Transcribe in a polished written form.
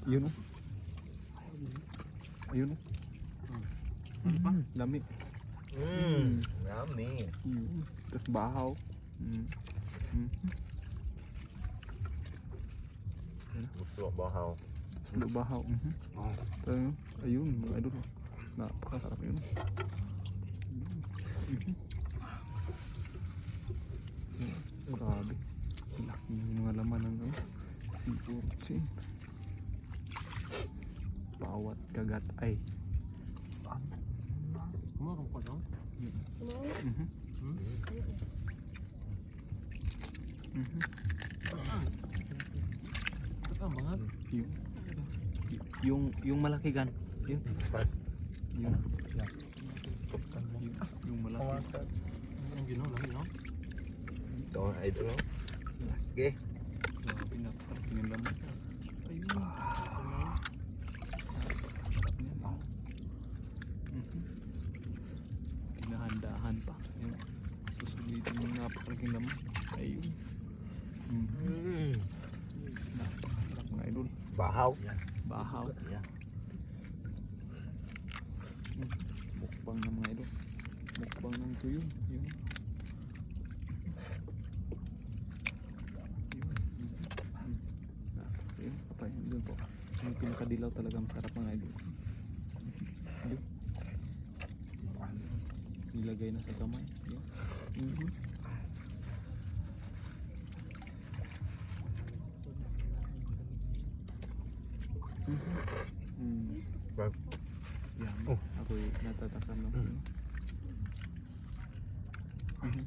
Yun o. Ayun o. Lami. Yummy. Yun. Tapos bahaw. Gusto bahaw. Tapos bahaw. Tapos, ayun mga idol. Napakasarap yun. Grabe. Laki yung mga laman ng sea urchin. Bawat kagat ay Kumarong ko lang. Mga yung malaki gan. Yun. Yun. Yung malaki. ang ginawa lang yun. Ito ang idol. Okay. Grabe na. Tingin naman. Ayun. Hinahandahan pa. Yun. Susulitin yung napakalaking laman. Ayun. Napakasarap mga idol. Bahaw. Bahaw. Mukbang na mga idol. Mukbang ng tuyo. Yun. Yun. Patay. Yun po. Yung pinakadilaw talaga masarap mga idol. Yun. Nilagay na sa kamay. Yun. Yan. Ako'y natatakam ng pino. Yan.